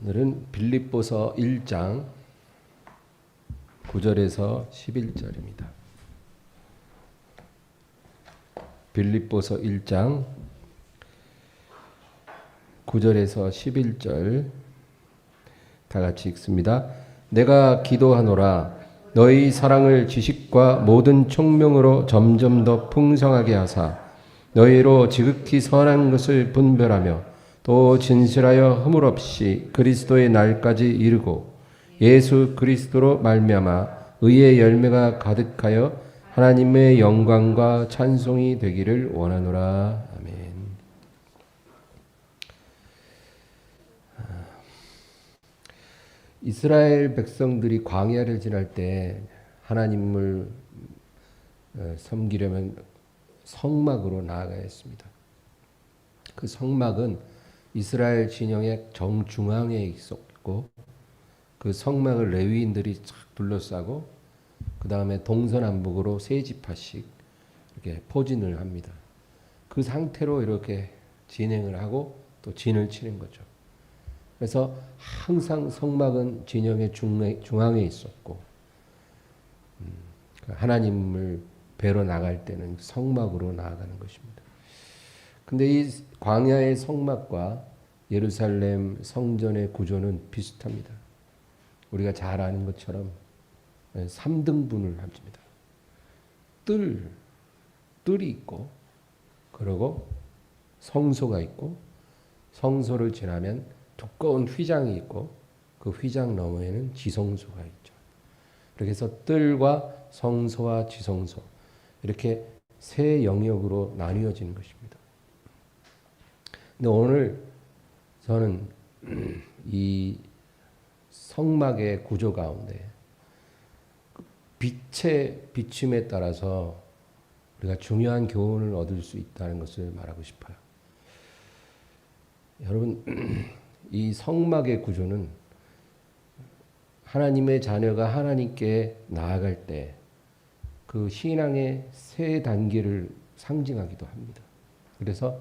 오늘은 빌립보서 1장 9절에서 11절입니다. 빌립보서 1장 9절에서 11절 다 같이 읽습니다. 내가 기도하노라 너희 사랑을 지식과 모든 총명으로 점점 더 풍성하게 하사 너희로 지극히 선한 것을 분별하며 또 진실하여 허물 없이 그리스도의 날까지 이르고 예수 그리스도로 말미암아 의의 열매가 가득하여 하나님의 영광과 찬송이 되기를 원하노라. 아멘. 이스라엘 백성들이 광야를 지날 때 하나님을 섬기려면 성막으로 나아가야 했습니다. 그 성막은 이스라엘 진영의 정중앙에 있었고 그 성막을 레위인들이 착 둘러싸고 그 다음에 동서남북으로 세 지파씩 이렇게 포진을 합니다. 그 상태로 이렇게 진행을 하고 또 진을 치는 거죠. 그래서 항상 성막은 진영의 중앙에 있었고 하나님을 뵈러 나갈 때는 성막으로 나아가는 것입니다. 근데 이 광야의 성막과 예루살렘 성전의 구조는 비슷합니다. 우리가 잘 아는 것처럼 3등분을 합니다. 뜰이 있고 그리고 성소가 있고 성소를 지나면 두꺼운 휘장이 있고 그 휘장 너머에는 지성소가 있죠. 그렇게 해서 뜰과 성소와 지성소 이렇게 세 영역으로 나뉘어지는 것입니다. 근데 오늘 저는 이 성막의 구조 가운데 빛의 비춤에 따라서 우리가 중요한 교훈을 얻을 수 있다는 것을 말하고 싶어요. 여러분, 이 성막의 구조는 하나님의 자녀가 하나님께 나아갈 때 그 신앙의 세 단계를 상징하기도 합니다. 그래서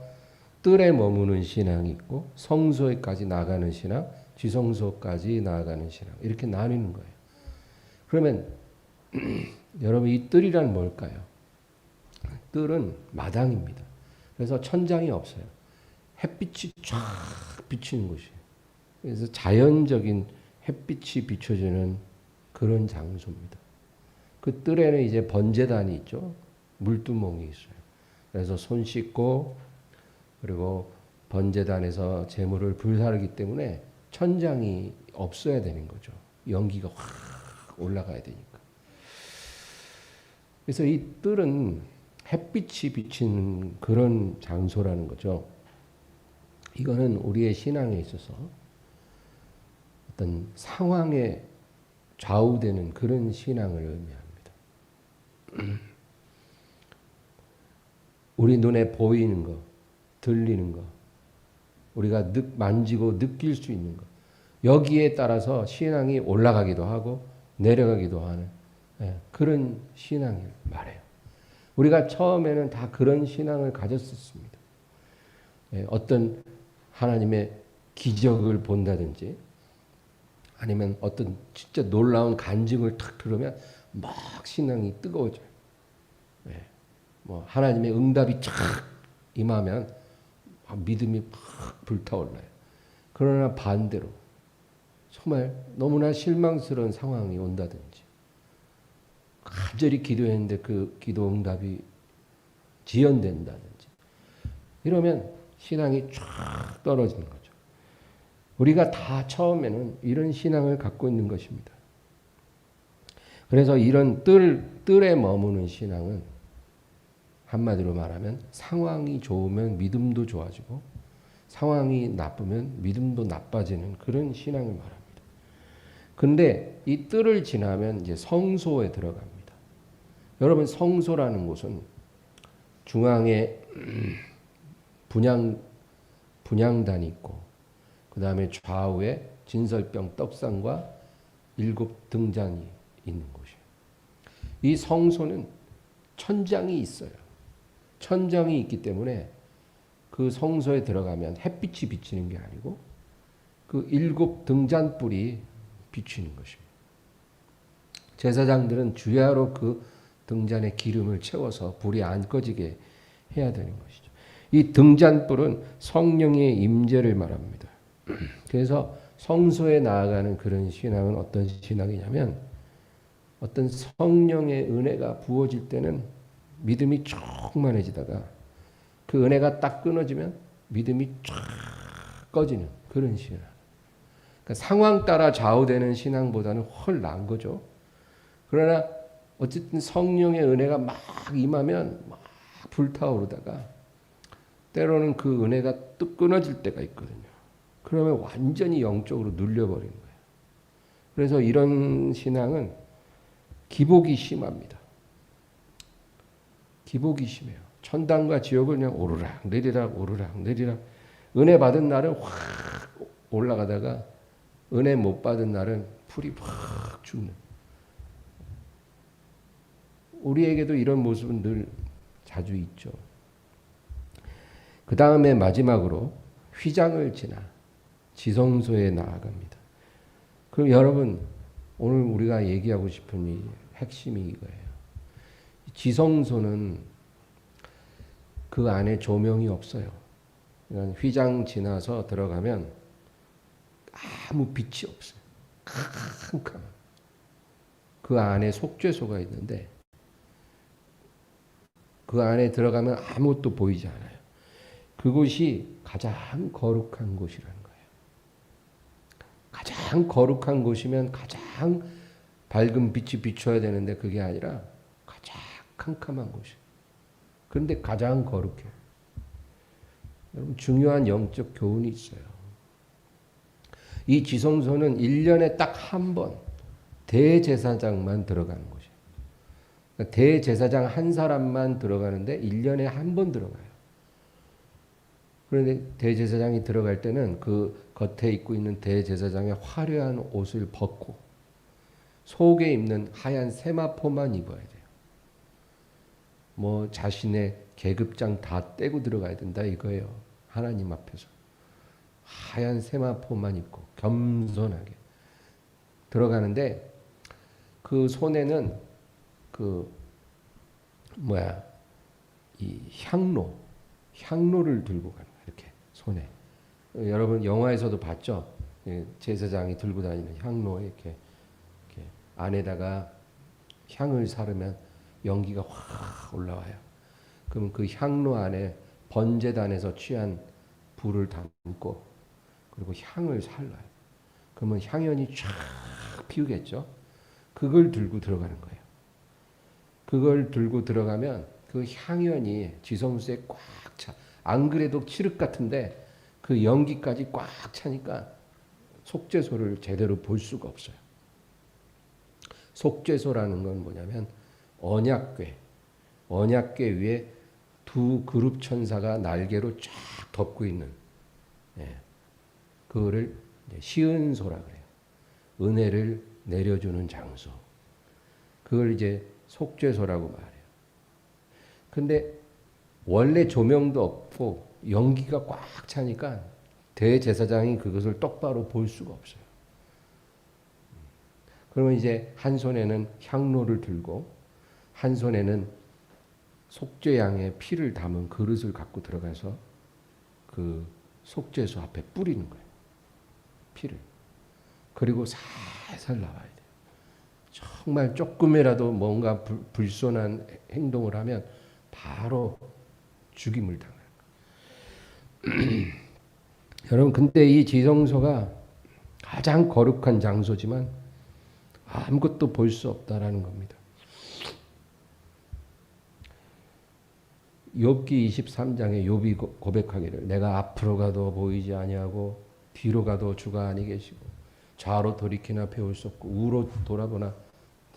뜰에 머무는 신앙이 있고 성소에까지 나가는 신앙, 지성소까지 나아가는 신앙 이렇게 나뉘는 거예요. 그러면 여러분 이 뜰이란 뭘까요? 뜰은 마당입니다. 그래서 천장이 없어요. 햇빛이 쫙 비치는 곳이에요. 그래서 자연적인 햇빛이 비춰지는 그런 장소입니다. 그 뜰에는 이제 번제단이 있죠. 물두멍이 있어요. 그래서 손 씻고 그리고 번제단에서 제물을 불사르기 때문에 천장이 없어야 되는 거죠. 연기가 확 올라가야 되니까. 그래서 이 뜰은 햇빛이 비치는 그런 장소라는 거죠. 이거는 우리의 신앙에 있어서 어떤 상황에 좌우되는 그런 신앙을 의미합니다. 우리 눈에 보이는 거, 들리는 거, 우리가 만지고 느낄 수 있는 거, 여기에 따라서 신앙이 올라가기도 하고 내려가기도 하는 그런 신앙을 말해요. 우리가 처음에는 다 그런 신앙을 가졌었습니다. 어떤 하나님의 기적을 본다든지 아니면 어떤 진짜 놀라운 간증을 탁 들으면 막 신앙이 뜨거워져요. 뭐 하나님의 응답이 쫙 임하면 믿음이 팍 불타올라요. 그러나 반대로 정말 너무나 실망스러운 상황이 온다든지 간절히 기도했는데 그 기도 응답이 지연된다든지 이러면 신앙이 쫙 떨어지는 거죠. 우리가 다 처음에는 이런 신앙을 갖고 있는 것입니다. 그래서 이런 뜰에 머무는 신앙은 한마디로 말하면 상황이 좋으면 믿음도 좋아지고 상황이 나쁘면 믿음도 나빠지는 그런 신앙을 말합니다. 근데 이 뜰을 지나면 이제 성소에 들어갑니다. 여러분 성소라는 곳은 중앙에 분향단이 있고 그 다음에 좌우에 진설병 떡상과 7등잔이 있는 곳이에요. 이 성소는 천장이 있어요. 천장이 있기 때문에 그 성소에 들어가면 햇빛이 비치는 게 아니고 그 7등잔불이 비추는 것입니다. 제사장들은 주야로 그 등잔에 기름을 채워서 불이 안 꺼지게 해야 되는 것이죠. 이 등잔불은 성령의 임재를 말합니다. 그래서 성소에 나아가는 그런 신앙은 어떤 신앙이냐면 어떤 성령의 은혜가 부어질 때는 믿음이 충만해지다가 그 은혜가 딱 끊어지면 믿음이 쫙 꺼지는 그런 신앙. 그러니까 상황 따라 좌우되는 신앙보다는 훨 나은 거죠. 그러나 어쨌든 성령의 은혜가 막 임하면 막 불타오르다가 때로는 그 은혜가 뚝 끊어질 때가 있거든요. 그러면 완전히 영적으로 눌려버리는 거예요. 그래서 이런 신앙은 기복이 심합니다. 기복이 심해요. 천당과 지옥을 그냥 오르락 내리락 오르락 내리락. 은혜 받은 날은 확 올라가다가 은혜 못 받은 날은 풀이 확 죽는. 우리에게도 이런 모습은 늘 자주 있죠. 그 다음에 마지막으로 휘장을 지나 지성소에 나아갑니다. 그럼 여러분 오늘 우리가 얘기하고 싶은 이 핵심이 이거예요. 지성소는 그 안에 조명이 없어요. 그러니까 휘장 지나서 들어가면 아무 빛이 없어요. 캄캄. 그 안에 속죄소가 있는데 그 안에 들어가면 아무것도 보이지 않아요. 그곳이 가장 거룩한 곳이라는 거예요. 가장 거룩한 곳이면 가장 밝은 빛이 비춰야 되는데 그게 아니라 가장 캄캄한 곳이에요. 그런데 가장 거룩해요. 여러분 중요한 영적 교훈이 있어요. 이 지성소는 1년에 딱 한 번 대제사장만 들어가는 곳이에요. 그러니까 대제사장 한 사람만 들어가는데 1년에 한 번 들어가요. 그런데 대제사장이 들어갈 때는 그 겉에 입고 있는 대제사장의 화려한 옷을 벗고 속에 입는 하얀 세마포만 입어야 돼요. 뭐 자신의 계급장 다 떼고 들어가야 된다 이거예요. 하나님 앞에서. 하얀 세마포만 입고 겸손하게 들어가는데 그 손에는 이 향로를 들고 가는 거예요. 이렇게 손에. 여러분 영화에서도 봤죠? 제사장이 들고 다니는 향로에 이렇게 안에다가 향을 사르면 연기가 확 올라와요. 그러면 그 향로 안에 번제단에서 취한 불을 담고 그리고 향을 살라요. 그러면 향연이 쫙 피우겠죠? 그걸 들고 들어가는 거예요. 그걸 들고 들어가면 그 향연이 지성소에 꽉 차. 안 그래도 칠흑 같은데 그 연기까지 꽉 차니까 속죄소를 제대로 볼 수가 없어요. 속죄소라는 건 뭐냐면 언약궤 위에 두 그룹 천사가 날개로 쫙 덮고 있는 그거를 시은소라 그래요. 은혜를 내려주는 장소. 그걸 이제 속죄소라고 말해요. 근데 원래 조명도 없고 연기가 꽉 차니까 대제사장이 그것을 똑바로 볼 수가 없어요. 그러면 이제 한 손에는 향로를 들고 한 손에는 속죄양의 피를 담은 그릇을 갖고 들어가서 그 속죄소 앞에 뿌리는 거예요. 피를. 그리고 살살 나와야 돼요. 정말 조금이라도 뭔가 불손한 행동을 하면 바로 죽임을 당해요. 여러분 근데 이 지성소가 가장 거룩한 장소지만 아무것도 볼 수 없다라는 겁니다. 욥기 23장에 욥이 고백하기를 내가 앞으로 가도 보이지 아니하고 뒤로 가도 주가 아니 계시고 좌로 돌이키나 배울 수 없고 우로 돌아보나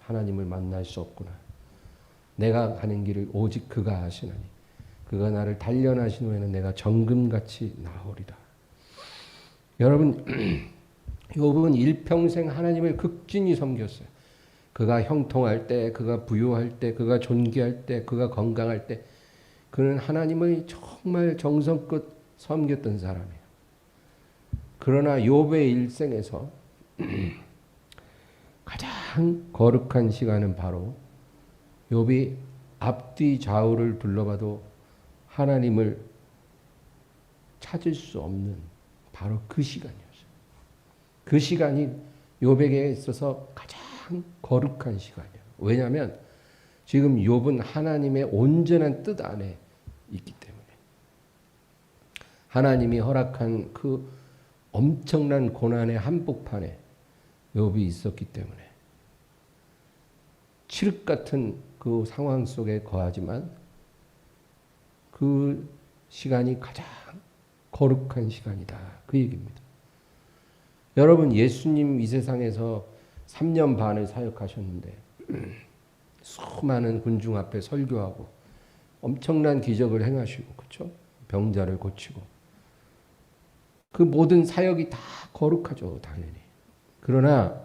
하나님을 만날 수 없구나. 내가 가는 길을 오직 그가 아시나니 그가 나를 단련하신 후에는 내가 정금같이 나오리라. 여러분 욥은 일평생 하나님을 극진히 섬겼어요. 그가 형통할 때, 그가 부유할 때, 그가 존귀할 때, 그가 건강할 때 그는 하나님을 정말 정성껏 섬겼던 사람이에요. 그러나 욥의 일생에서 가장 거룩한 시간은 바로 욥이 앞뒤 좌우를 둘러봐도 하나님을 찾을 수 없는 바로 그 시간이었어요. 그 시간이 욥에게 있어서 가장 거룩한 시간이에요. 왜냐하면 지금 욥은 하나님의 온전한 뜻 안에 있기 때문에, 하나님이 허락한 그 엄청난 고난의 한복판에 욥이 있었기 때문에 칠흑 같은 그 상황 속에 거하지만 그 시간이 가장 거룩한 시간이다, 그 얘기입니다. 여러분, 예수님 이 세상에서 3년 반을 사역하셨는데 수많은 군중 앞에 설교하고 엄청난 기적을 행하시고, 그렇죠? 병자를 고치고, 그 모든 사역이 다 거룩하죠, 당연히. 그러나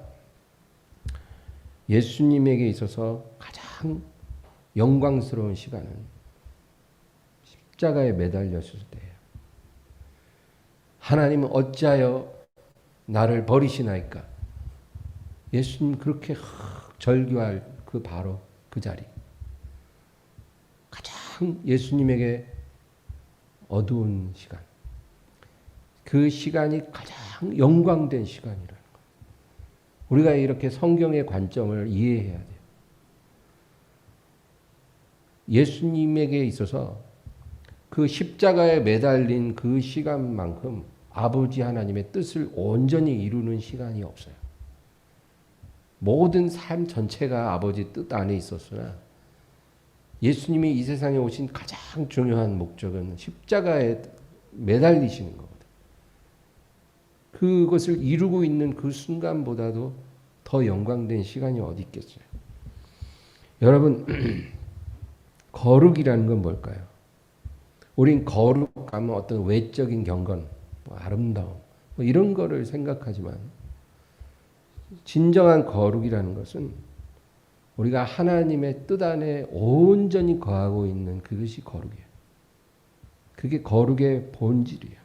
예수님에게 있어서 가장 영광스러운 시간은 십자가에 매달렸을 때예요. 하나님은 어찌하여 나를 버리시나이까? 예수님 그렇게 절규할 그 바로 그 자리, 가장 예수님에게 어두운 시간, 그 시간이 가장 영광된 시간이라는 것. 우리가 이렇게 성경의 관점을 이해해야 돼요. 예수님에게 있어서 그 십자가에 매달린 그 시간만큼 아버지 하나님의 뜻을 온전히 이루는 시간이 없어요. 모든 삶 전체가 아버지 뜻 안에 있었으나 예수님이 이 세상에 오신 가장 중요한 목적은 십자가에 매달리시는 거거든요. 그것을 이루고 있는 그 순간보다도 더 영광된 시간이 어디 있겠어요. 여러분, 거룩이라는 건 뭘까요? 우린 거룩하면 어떤 외적인 경건, 아름다움, 이런 거를 생각하지만 진정한 거룩이라는 것은 우리가 하나님의 뜻 안에 온전히 거하고 있는 그것이 거룩이에요. 그게 거룩의 본질이에요.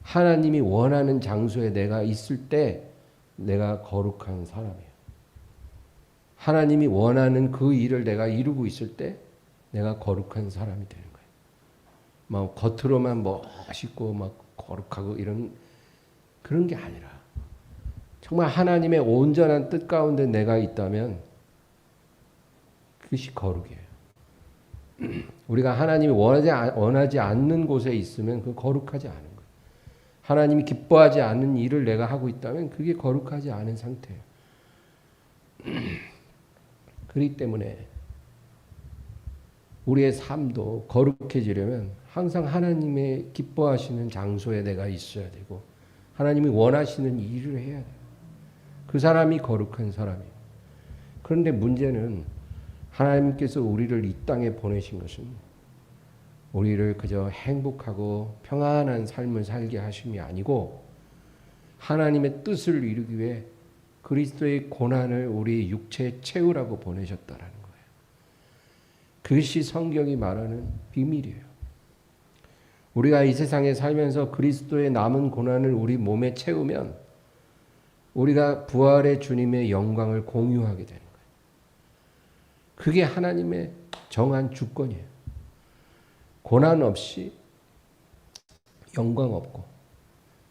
하나님이 원하는 장소에 내가 있을 때 내가 거룩한 사람이에요. 하나님이 원하는 그 일을 내가 이루고 있을 때 내가 거룩한 사람이 되는 거예요. 막 겉으로만 멋있고 막 거룩하고 이런 그런 게 아니라 정말 하나님의 온전한 뜻 가운데 내가 있다면 그것이 거룩이에요. 우리가 하나님이 원하지 않는 곳에 있으면 그건 거룩하지 않은 거예요. 하나님이 기뻐하지 않는 일을 내가 하고 있다면 그게 거룩하지 않은 상태예요. 그렇기 때문에 우리의 삶도 거룩해지려면 항상 하나님의 기뻐하시는 장소에 내가 있어야 되고 하나님이 원하시는 일을 해야 돼요. 그 사람이 거룩한 사람이에요. 그런데 문제는 하나님께서 우리를 이 땅에 보내신 것은 우리를 그저 행복하고 평안한 삶을 살게 하심이 아니고 하나님의 뜻을 이루기 위해 그리스도의 고난을 우리 육체에 채우라고 보내셨다라는 거예요. 그것이 성경이 말하는 비밀이에요. 우리가 이 세상에 살면서 그리스도의 남은 고난을 우리 몸에 채우면 우리가 부활의 주님의 영광을 공유하게 되는 거예요. 그게 하나님의 정한 주권이에요. 고난 없이 영광 없고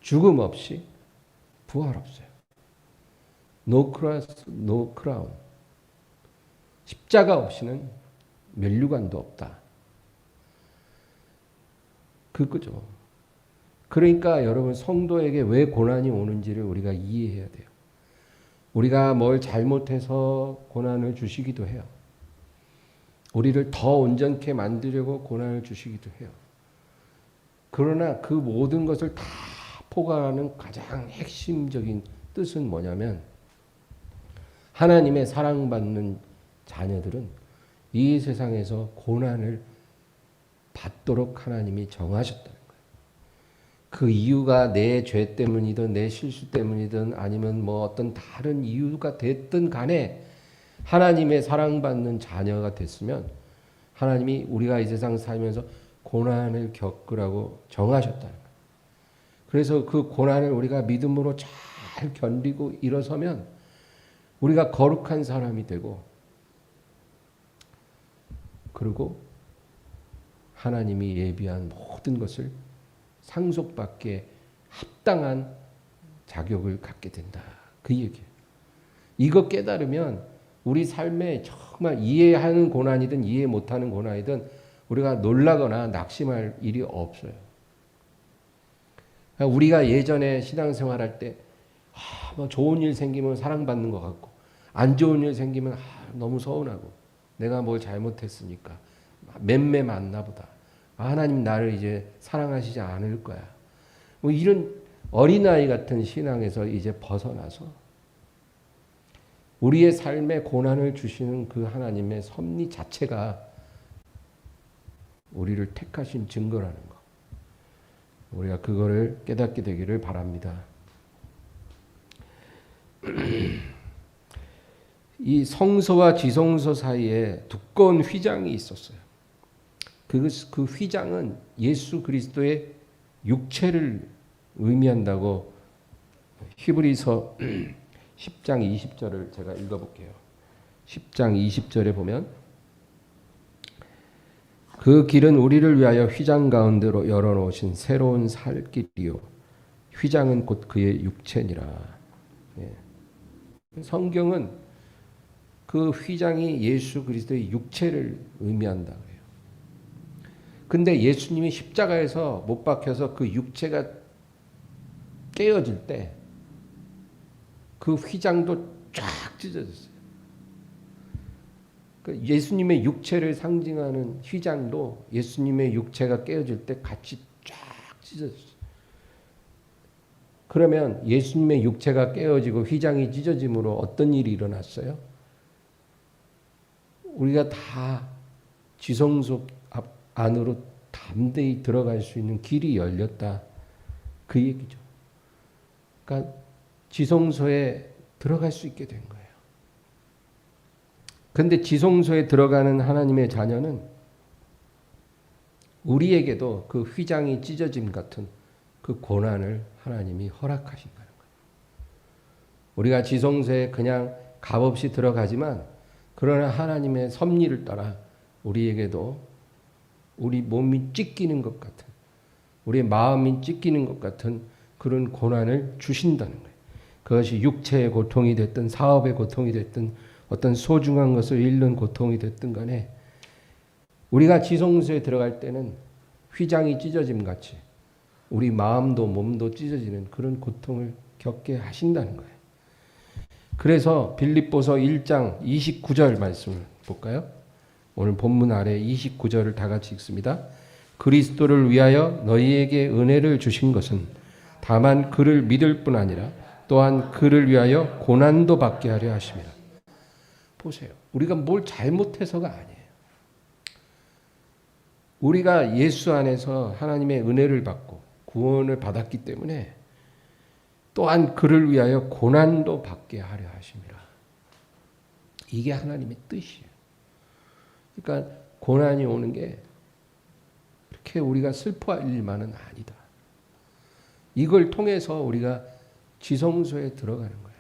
죽음 없이 부활 없어요. No cross, no crown. 십자가 없이는 면류관도 없다. 그거죠. 그러니까 여러분, 성도에게 왜 고난이 오는지를 우리가 이해해야 돼요. 우리가 뭘 잘못해서 고난을 주시기도 해요. 우리를 더 온전케 만들려고 고난을 주시기도 해요. 그러나 그 모든 것을 다 포괄하는 가장 핵심적인 뜻은 뭐냐면 하나님의 사랑받는 자녀들은 이 세상에서 고난을 받도록 하나님이 정하셨다는 거예요. 그 이유가 내 죄 때문이든 내 실수 때문이든 아니면 뭐 어떤 다른 이유가 됐든 간에 하나님의 사랑받는 자녀가 됐으면 하나님이 우리가 이 세상 살면서 고난을 겪으라고 정하셨다는 거예요. 그래서 그 고난을 우리가 믿음으로 잘 견디고 일어서면 우리가 거룩한 사람이 되고, 그리고 하나님이 예비한 모든 것을 상속받기에 합당한 자격을 갖게 된다. 그 얘기예요. 이거 깨달으면 우리 삶에 정말 이해하는 고난이든 이해 못하는 고난이든 우리가 놀라거나 낙심할 일이 없어요. 우리가 예전에 신앙생활할 때 뭐 좋은 일 생기면 사랑받는 것 같고, 안 좋은 일 생기면 너무 서운하고, 내가 뭘 잘못했으니까 맴매 맞나 보다. 하나님 나를 이제 사랑하시지 않을 거야. 뭐 이런 어린아이 같은 신앙에서 이제 벗어나서 우리의 삶에 고난을 주시는 그 하나님의 섭리 자체가 우리를 택하신 증거라는 거. 우리가 그거를 깨닫게 되기를 바랍니다. 이 성소와 지성소 사이에 두꺼운 휘장이 있었어요. 그 휘장은 예수 그리스도의 육체를 의미한다고 히브리서 10장 20절을 제가 읽어볼게요. 10장 20절에 보면 그 길은 우리를 위하여 휘장 가운데로 열어놓으신 새로운 살 길이요 휘장은 곧 그의 육체니라. 예. 성경은 그 휘장이 예수 그리스도의 육체를 의미한다 그래요. 근데 예수님이 십자가에서 못 박혀서 그 육체가 깨어질 때 그 휘장도 쫙 찢어졌어요. 예수님의 육체를 상징하는 휘장도 예수님의 육체가 깨어질 때 같이 쫙 찢어졌어요. 그러면 예수님의 육체가 깨어지고 휘장이 찢어짐으로 어떤 일이 일어났어요? 우리가 다 지성소 안으로 담대히 들어갈 수 있는 길이 열렸다. 그 얘기죠. 그러니까 지성소에 들어갈 수 있게 된 거예요. 그런데 지성소에 들어가는 하나님의 자녀는 우리에게도 그 휘장이 찢어짐 같은 그 고난을 하나님이 허락하신다는 거예요. 우리가 지성소에 그냥 값없이 들어가지만 그러나 하나님의 섭리를 따라 우리에게도 우리 몸이 찢기는 것 같은, 우리의 마음이 찢기는 것 같은 그런 고난을 주신다는 거예요. 그것이 육체의 고통이 됐든 사업의 고통이 됐든 어떤 소중한 것을 잃는 고통이 됐든 간에 우리가 지성소에 들어갈 때는 휘장이 찢어짐 같이 우리 마음도 몸도 찢어지는 그런 고통을 겪게 하신다는 거예요. 그래서 빌립보서 1장 29절 말씀을 볼까요? 오늘 본문 아래 29절을 다 같이 읽습니다. 그리스도를 위하여 너희에게 은혜를 주신 것은 다만 그를 믿을 뿐 아니라 또한 그를 위하여 고난도 받게 하려 하심이라. 보세요. 우리가 뭘 잘못해서가 아니에요. 우리가 예수 안에서 하나님의 은혜를 받고 구원을 받았기 때문에 또한 그를 위하여 고난도 받게 하려 하심이라. 이게 하나님의 뜻이에요. 그러니까 고난이 오는 게 그렇게 우리가 슬퍼할 일만은 아니다. 이걸 통해서 우리가 지성소에 들어가는 거예요.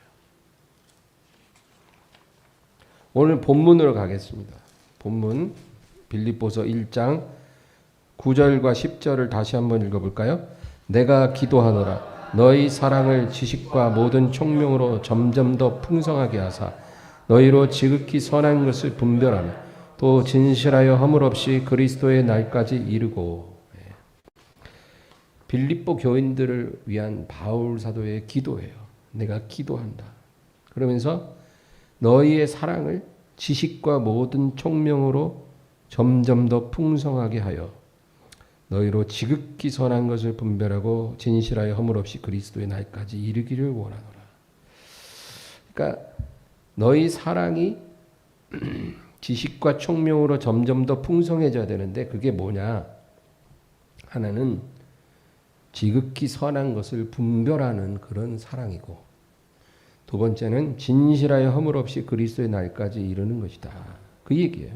오늘 본문으로 가겠습니다. 본문 빌립보서 1장 9절과 10절을 다시 한번 읽어볼까요? 내가 기도하노라 너희 사랑을 지식과 모든 총명으로 점점 더 풍성하게 하사 너희로 지극히 선한 것을 분별하며 또 진실하여 허물 없이 그리스도의 날까지 이르고. 빌립보 교인들을 위한 바울 사도의 기도예요. 내가 기도한다. 그러면서 너희의 사랑을 지식과 모든 총명으로 점점 더 풍성하게 하여 너희로 지극히 선한 것을 분별하고 진실하여 허물 없이 그리스도의 날까지 이르기를 원하노라. 그러니까 너희 사랑이 지식과 총명으로 점점 더 풍성해져야 되는데 그게 뭐냐? 하나는 지극히 선한 것을 분별하는 그런 사랑이고, 두 번째는 진실하여 허물 없이 그리스도의 날까지 이르는 것이다. 그 얘기예요.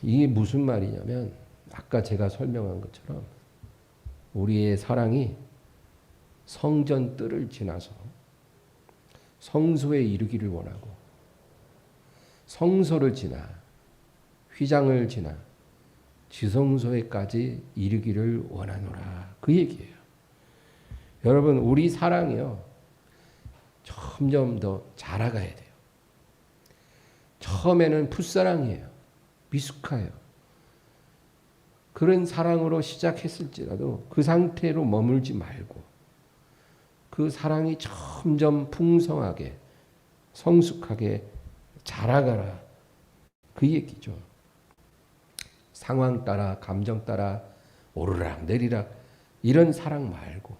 이게 무슨 말이냐면 아까 제가 설명한 것처럼 우리의 사랑이 성전 뜰을 지나서 성소에 이르기를 원하고 성소를 지나 휘장을 지나 지성소에까지 이르기를 원하노라. 그 얘기예요. 여러분, 우리 사랑이요, 점점 더 자라가야 돼요. 처음에는 풋사랑이에요. 미숙해요. 그런 사랑으로 시작했을지라도 그 상태로 머물지 말고 그 사랑이 점점 풍성하게 성숙하게 자라가라. 그 얘기죠. 상황 따라 감정 따라 오르락 내리락 이런 사랑 말고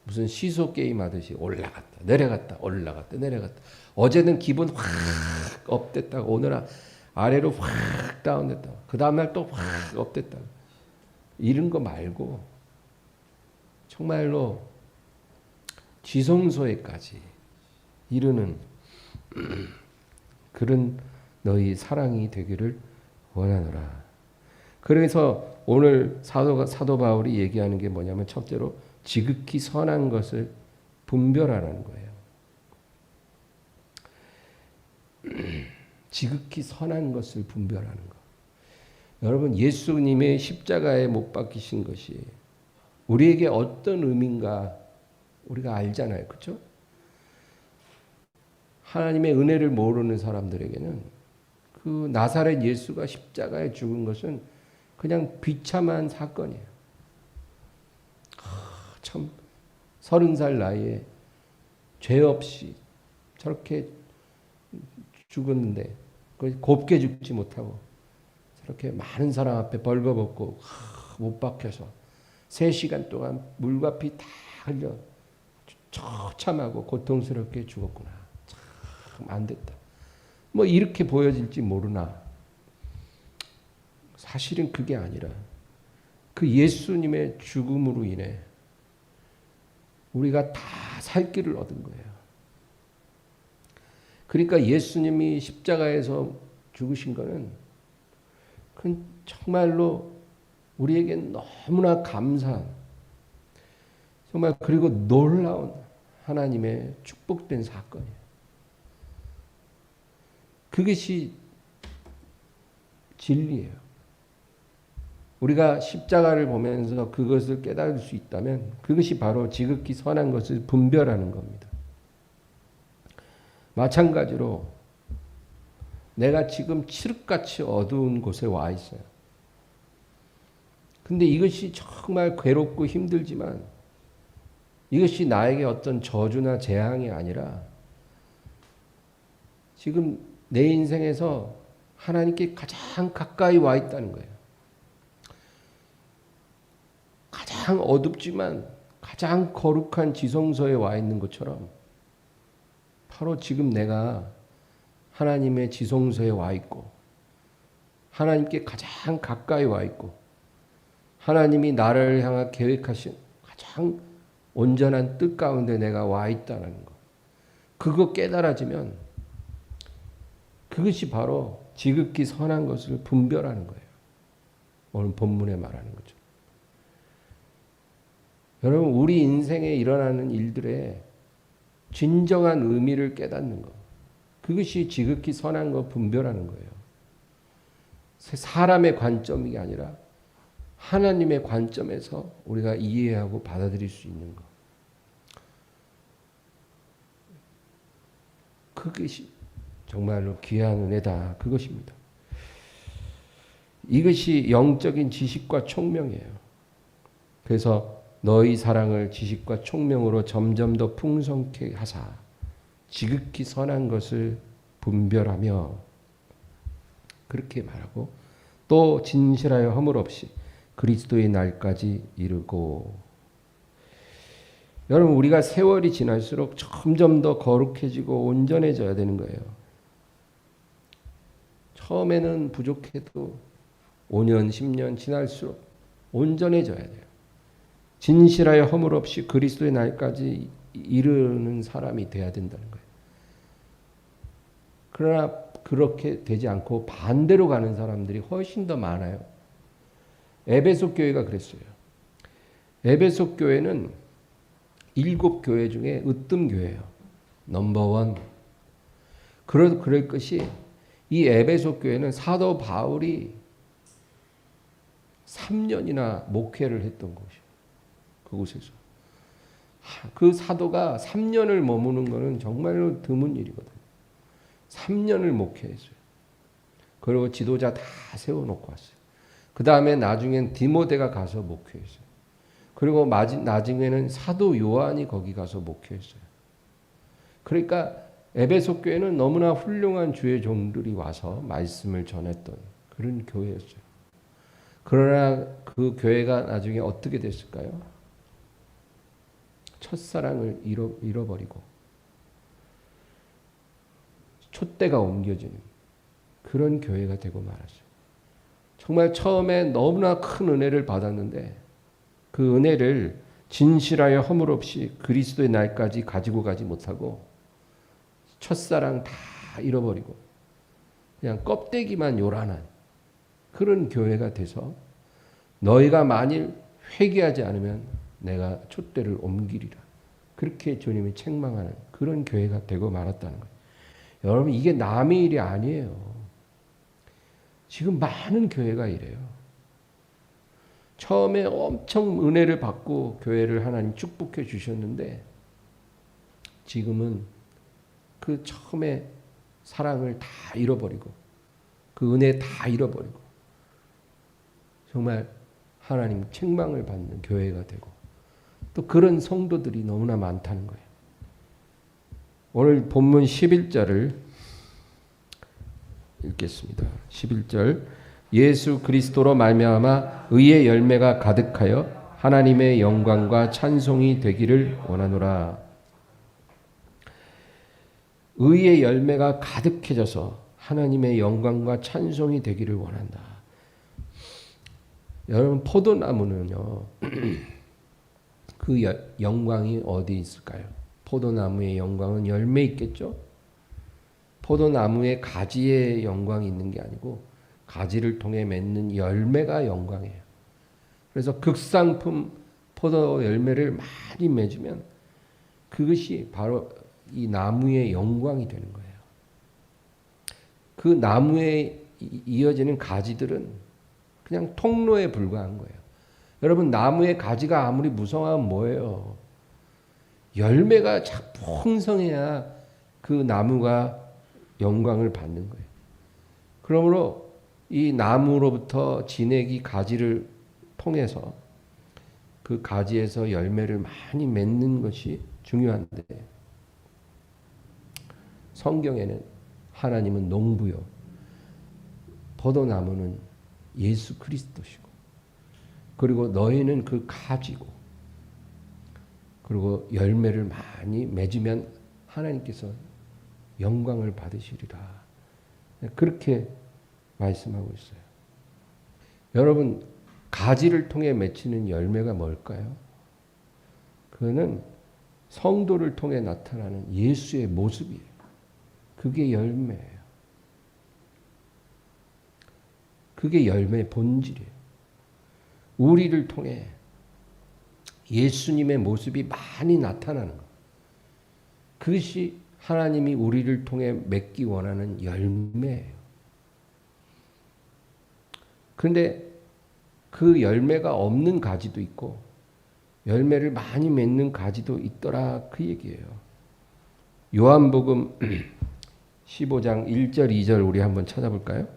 무슨 시소 게임 하듯이 올라갔다 내려갔다 올라갔다 내려갔다. 어제는 기분 확 업됐다가 오늘 아래로 확 다운됐다. 그 다음날 또 확 업됐다. 이런 거 말고 정말로 지성소에까지 이르는 그런 너희 사랑이 되기를 원하노라. 그래서 오늘 사도 바울이 얘기하는 게 뭐냐면 첫째로 지극히 선한 것을 분별하라는 거예요. 지극히 선한 것을 분별하는 것. 여러분, 예수님의 십자가에 못 박히신 것이 우리에게 어떤 의미인가 우리가 알잖아요. 그렇죠? 하나님의 은혜를 모르는 사람들에게는 그 나사렛 예수가 십자가에 죽은 것은 그냥 비참한 사건이에요. 참 30살 나이에 죄 없이 저렇게 죽었는데 곱게 죽지 못하고 저렇게 많은 사람 앞에 벌거벗고 못 박혀서 3시간 동안 물과 피 다 흘려 처참하고 고통스럽게 죽었구나. 참 안 됐다. 뭐 이렇게 보여질지 모르나 사실은 그게 아니라 그 예수님의 죽음으로 인해 우리가 다 살 길을 얻은 거예요. 그러니까 예수님이 십자가에서 죽으신 거는 그건 정말로 우리에게 너무나 감사한 정말 그리고 놀라운 하나님의 축복된 사건이에요. 그것이 진리예요. 우리가 십자가를 보면서 그것을 깨달을 수 있다면 그것이 바로 지극히 선한 것을 분별하는 겁니다. 마찬가지로 내가 지금 칠흑같이 어두운 곳에 와 있어요. 근데 이것이 정말 괴롭고 힘들지만 이것이 나에게 어떤 저주나 재앙이 아니라 지금 내 인생에서 하나님께 가장 가까이 와 있다는 거예요. 가장 어둡지만 가장 거룩한 지성소에 와 있는 것처럼 바로 지금 내가 하나님의 지성소에 와 있고 하나님께 가장 가까이 와 있고 하나님이 나를 향해 계획하신 가장 온전한 뜻 가운데 내가 와 있다는 것. 그거 깨달아지면 그것이 바로 지극히 선한 것을 분별하는 거예요. 오늘 본문에 말하는 거죠. 여러분, 우리 인생에 일어나는 일들의 진정한 의미를 깨닫는 것. 그것이 지극히 선한 것 분별하는 거예요. 사람의 관점이 아니라 하나님의 관점에서 우리가 이해하고 받아들일 수 있는 것. 그것이 정말로 귀한 은혜다. 그것입니다. 이것이 영적인 지식과 총명이에요. 그래서 너희 사랑을 지식과 총명으로 점점 더 풍성케 하사 지극히 선한 것을 분별하며 그렇게 말하고 또 진실하여 허물 없이 그리스도의 날까지 이르고. 여러분, 우리가 세월이 지날수록 점점 더 거룩해지고 온전해져야 되는 거예요. 처음에는 부족해도 5년, 10년 지날수록 온전해져야 돼요. 진실하여 허물 없이 그리스도의 날까지 이르는 사람이 돼야 된다는 거예요. 그러나 그렇게 되지 않고 반대로 가는 사람들이 훨씬 더 많아요. 에베소 교회가 그랬어요. 에베소 교회는 7교회 중에 으뜸 교회예요. 넘버원. 그럴 것이 이 에베소 교회는 사도 바울이 3년이나 목회를 했던 곳이에요. 그곳에서. 그 사도가 3년을 머무는 것은 정말로 드문 일이거든요. 3년을 목회했어요. 그리고 지도자 다 세워놓고 왔어요. 그 다음에 나중엔 디모데가 가서 목회했어요. 그리고 나중에는 사도 요한이 거기 가서 목회했어요. 그러니까 에베소 교회는 너무나 훌륭한 주의 종들이 와서 말씀을 전했던 그런 교회였어요. 그러나 그 교회가 나중에 어떻게 됐을까요? 첫사랑을 잃어버리고 촛대가 옮겨지는 그런 교회가 되고 말았어요. 정말 처음에 너무나 큰 은혜를 받았는데 그 은혜를 진실하여 허물 없이 그리스도의 날까지 가지고 가지 못하고 첫사랑 다 잃어버리고 그냥 껍데기만 요란한 그런 교회가 돼서 너희가 만일 회개하지 않으면 내가 촛대를 옮기리라. 그렇게 주님이 책망하는 그런 교회가 되고 말았다는 거예요. 여러분 이게 남의 일이 아니에요. 지금 많은 교회가 이래요. 처음에 엄청 은혜를 받고 교회를 하나님 축복해 주셨는데 지금은 그 처음에 사랑을 다 잃어버리고 그 은혜 다 잃어버리고 정말 하나님 책망을 받는 교회가 되고 또 그런 성도들이 너무나 많다는 거예요. 오늘 본문 11절을 읽겠습니다. 11절 예수 그리스도로 말미암아 의의 열매가 가득하여 하나님의 영광과 찬송이 되기를 원하노라. 의의 열매가 가득해져서 하나님의 영광과 찬송이 되기를 원한다. 여러분 포도나무는요. 그 영광이 어디 있을까요? 포도나무의 영광은 열매 있겠죠? 포도나무의 가지의 영광이 있는 게 아니고 가지를 통해 맺는 열매가 영광이에요. 그래서 극상품 포도 열매를 많이 맺으면 그것이 바로 이 나무의 영광이 되는 거예요. 그 나무에 이어지는 가지들은 그냥 통로에 불과한 거예요. 여러분 나무의 가지가 아무리 무성하면 뭐예요? 열매가 풍성해야 그 나무가 영광을 받는 거예요. 그러므로 이 나무로부터 진액이 가지를 통해서 그 가지에서 열매를 많이 맺는 것이 중요한데 성경에는 하나님은 농부요. 포도나무는 예수 그리스도시고 그리고 너희는 그 가지고 그리고 열매를 많이 맺으면 하나님께서 영광을 받으시리라. 그렇게 말씀하고 있어요. 여러분 가지를 통해 맺히는 열매가 뭘까요? 그거는 성도를 통해 나타나는 예수의 모습이에요. 그게 열매예요. 그게 열매의 본질이에요. 우리를 통해 예수님의 모습이 많이 나타나는 것. 그것이 하나님이 우리를 통해 맺기 원하는 열매예요. 그런데 그 열매가 없는 가지도 있고 열매를 많이 맺는 가지도 있더라 그 얘기예요. 요한복음 15장 1절 2절 우리 한번 찾아볼까요?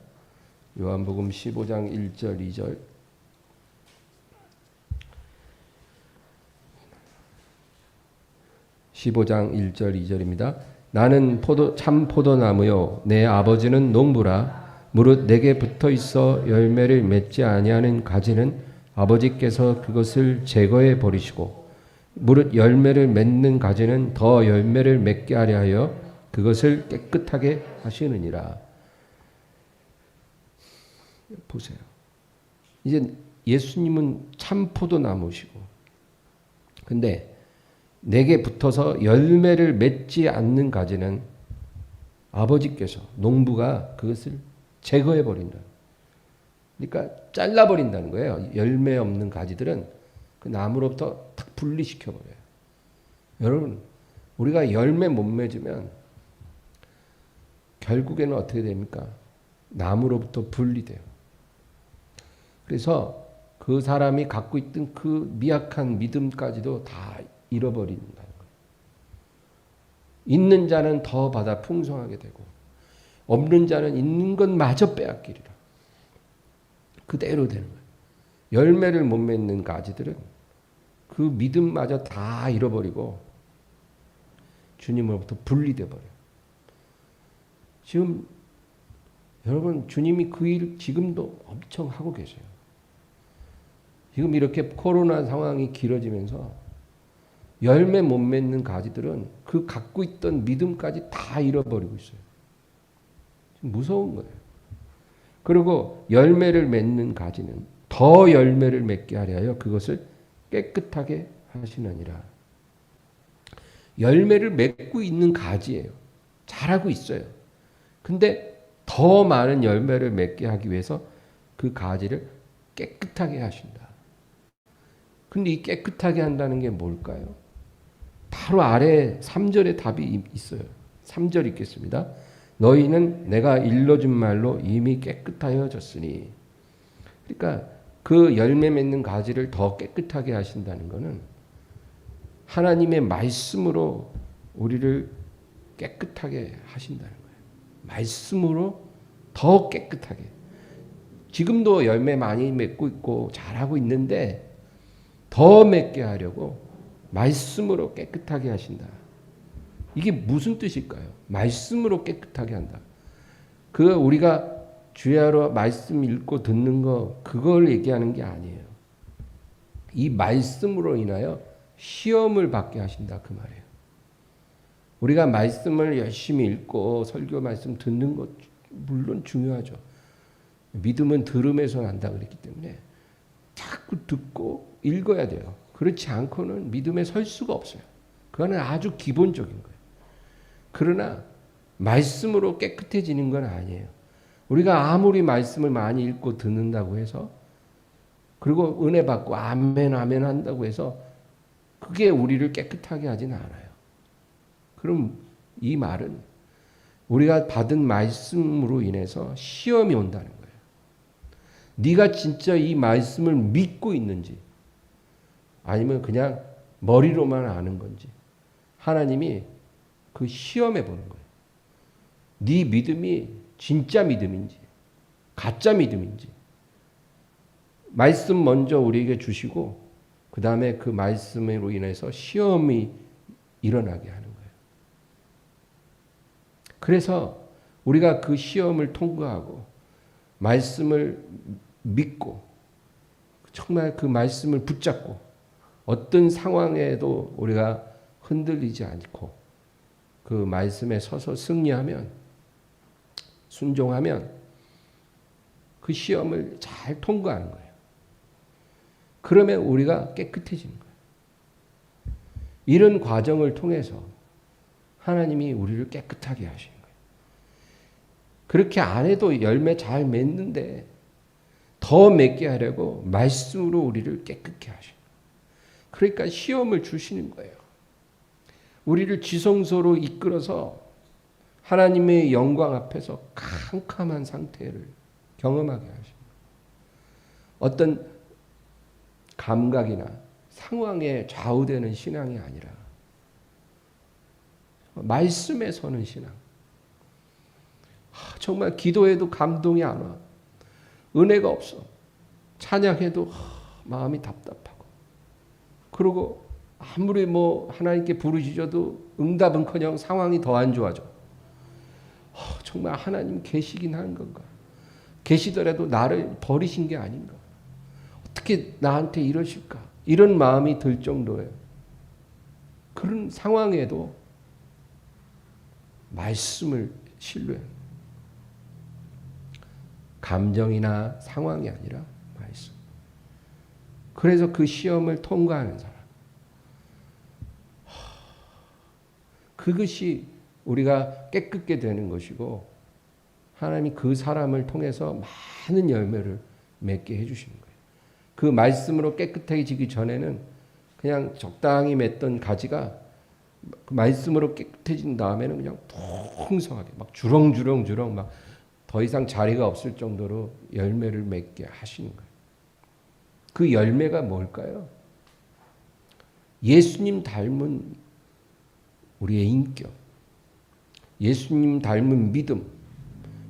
요한복음 15장 1절 2절 (15장 1절 2절입니다) 나는 참 포도나무요 내 아버지는 농부라. 무릇 내게 붙어 있어 열매를 맺지 아니하는 가지는 아버지께서 그것을 제거해 버리시고 무릇 열매를 맺는 가지는 더 열매를 맺게 하려 하여 그것을 깨끗하게 하시느니라. 보세요. 이제 예수님은 참 포도나무시고 근데 내게 붙어서 열매를 맺지 않는 가지는 아버지께서 농부가 그것을 제거해 버린다. 그러니까 잘라 버린다는 거예요. 열매 없는 가지들은 그 나무로부터 탁 분리시켜 버려요. 여러분, 우리가 열매 못 맺으면 결국에는 어떻게 됩니까? 나무로부터 분리돼요. 그래서 그 사람이 갖고 있던 그 미약한 믿음까지도 다 잃어버린다는 거예요. 있는 자는 더 받아 풍성하게 되고 없는 자는 있는 것마저 빼앗기리라. 그대로 되는 거예요. 열매를 못 맺는 가지들은 그 믿음마저 다 잃어버리고 주님으로부터 분리돼 버려요. 지금 여러분, 주님이 그 일 지금도 엄청 하고 계세요. 지금 이렇게 코로나 상황이 길어지면서 열매 못 맺는 가지들은 그 갖고 있던 믿음까지 다 잃어버리고 있어요. 무서운 거예요. 그리고 열매를 맺는 가지는 더 열매를 맺게 하려 그것을 깨끗하게 하시느니라. 열매를 맺고 있는 가지예요. 잘하고 있어요. 근데 더 많은 열매를 맺게 하기 위해서 그 가지를 깨끗하게 하신다. 근데 이 깨끗하게 한다는 게 뭘까요? 바로 아래 3절에 답이 있어요. 3절 읽겠습니다. 너희는 내가 일러준 말로 이미 깨끗하여졌으니. 그러니까 그 열매 맺는 가지를 더 깨끗하게 하신다는 것은 하나님의 말씀으로 우리를 깨끗하게 하신다는 거예요. 말씀으로 더 깨끗하게. 지금도 열매 많이 맺고 있고 잘하고 있는데 더 맺게 하려고 말씀으로 깨끗하게 하신다. 이게 무슨 뜻일까요? 말씀으로 깨끗하게 한다. 그 우리가 주야로 말씀 읽고 듣는 거 그걸 얘기하는 게 아니에요. 이 말씀으로 인하여 시험을 받게 하신다 그 말이에요. 우리가 말씀을 열심히 읽고 설교 말씀 듣는 것 물론 중요하죠. 믿음은 들음에서 난다 그랬기 때문에 자꾸 듣고 읽어야 돼요. 그렇지 않고는 믿음에 설 수가 없어요. 그거는 아주 기본적인 거예요. 그러나 말씀으로 깨끗해지는 건 아니에요. 우리가 아무리 말씀을 많이 읽고 듣는다고 해서 그리고 은혜 받고 아멘 아멘 한다고 해서 그게 우리를 깨끗하게 하진 않아요. 그럼 이 말은 우리가 받은 말씀으로 인해서 시험이 온다는 거예요. 네가 진짜 이 말씀을 믿고 있는지 아니면 그냥 머리로만 아는 건지 하나님이 그 시험해 보는 거예요. 네 믿음이 진짜 믿음인지 가짜 믿음인지 말씀 먼저 우리에게 주시고 그 다음에 그 말씀으로 인해서 시험이 일어나게 하는 거예요. 그래서 우리가 그 시험을 통과하고 말씀을 믿고 정말 그 말씀을 붙잡고 어떤 상황에도 우리가 흔들리지 않고 그 말씀에 서서 승리하면 순종하면 그 시험을 잘 통과하는 거예요. 그러면 우리가 깨끗해지는 거예요. 이런 과정을 통해서 하나님이 우리를 깨끗하게 하시는 거예요. 그렇게 안 해도 열매 잘 맺는데 더 맺게 하려고 말씀으로 우리를 깨끗게 하시는 거예요. 그러니까 시험을 주시는 거예요. 우리를 지성소로 이끌어서 하나님의 영광 앞에서 캄캄한 상태를 경험하게 하시는 거예요. 어떤 감각이나 상황에 좌우되는 신앙이 아니라 말씀에 서는 신앙. 정말 기도해도 감동이 안 와. 은혜가 없어. 찬양해도 마음이 답답하고. 그리고 아무리 하나님께 부르짖어도 응답은커녕 상황이 더 안 좋아져. 정말 하나님 계시긴 하는 건가? 계시더라도 나를 버리신 게 아닌가? 어떻게 나한테 이러실까? 이런 마음이 들 정도예요. 그런 상황에도 말씀을 신뢰해요. 감정이나 상황이 아니라 말씀. 그래서 그 시험을 통과하는 사람. 그것이 우리가 깨끗게 되는 것이고 하나님이 그 사람을 통해서 많은 열매를 맺게 해주시는 거예요. 그 말씀으로 깨끗해지기 전에는 그냥 적당히 맺던 가지가 그 말씀으로 깨끗해진 다음에는 그냥 풍성하게 막 주렁주렁 막 더 이상 자리가 없을 정도로 열매를 맺게 하시는 거예요. 그 열매가 뭘까요? 예수님 닮은 우리의 인격, 예수님 닮은 믿음,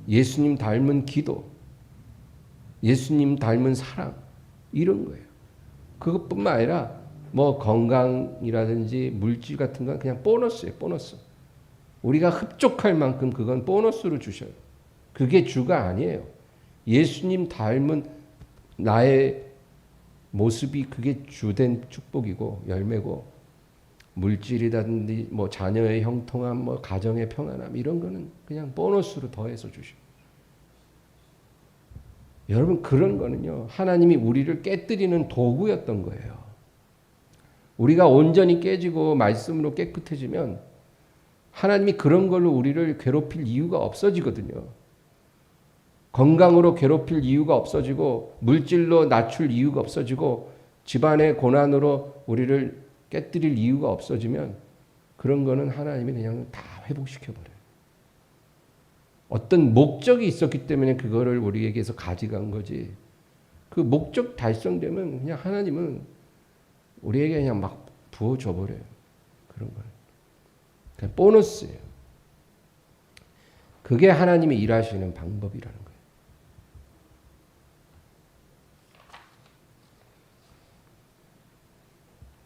예수님 닮은 기도, 예수님 닮은 사랑, 이런 거예요. 그것뿐만 아니라 뭐 건강이라든지 물질 같은 건 그냥 보너스예요. 보너스. 우리가 흡족할 만큼 그건 보너스로 주셔요. 그게 주가 아니에요. 예수님 닮은 나의 모습이 그게 주된 축복이고 열매고, 물질이라든지 뭐 자녀의 형통함, 뭐 가정의 평안함, 이런 거는 그냥 보너스로 더해서 주셔요. 여러분, 그런 거는요, 하나님이 우리를 깨뜨리는 도구였던 거예요. 우리가 온전히 깨지고 말씀으로 깨끗해지면 하나님이 그런 걸로 우리를 괴롭힐 이유가 없어지거든요. 건강으로 괴롭힐 이유가 없어지고, 물질로 낮출 이유가 없어지고, 집안의 고난으로 우리를 깨뜨릴 이유가 없어지면 그런 거는 하나님이 그냥 다 회복시켜버려요. 어떤 목적이 있었기 때문에 그거를 우리에게서 가져간 거지, 그 목적 달성되면 그냥 하나님은 우리에게 그냥 막 부어줘 버려요. 그런 걸. 그냥 보너스예요. 그게 하나님이 일하시는 방법이라는 거예요.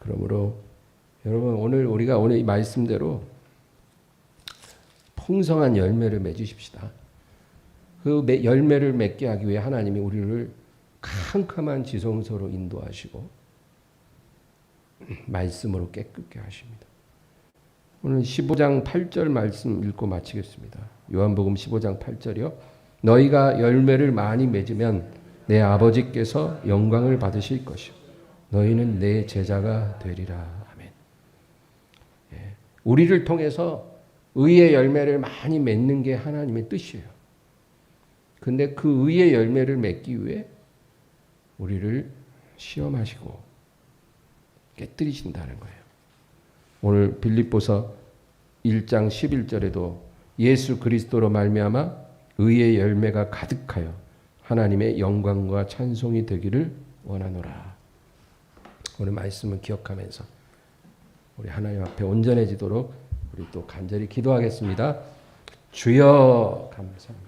그러므로 여러분, 우리가 오늘 이 말씀대로 풍성한 열매를 맺으십시다. 그 열매를 맺게 하기 위해 하나님이 우리를 캄캄한 지성소로 인도하시고 말씀으로 깨끗게 하십니다. 오늘 15장 8절 말씀 읽고 마치겠습니다. 요한복음 15장 8절이요. 너희가 열매를 많이 맺으면 내 아버지께서 영광을 받으실 것이요 너희는 내 제자가 되리라. 아멘. 예. 우리를 통해서 의의 열매를 많이 맺는 게 하나님의 뜻이에요. 근데 그 의의 열매를 맺기 위해 우리를 시험하시고 깨뜨리신다는 거예요. 오늘 빌립보서 1장 11절에도 예수 그리스도로 말미암아 의의 열매가 가득하여 하나님의 영광과 찬송이 되기를 원하노라. 오늘 말씀을 기억하면서 우리 하나님 앞에 온전해지도록 우리 또 간절히 기도하겠습니다. 주여 감사합니다.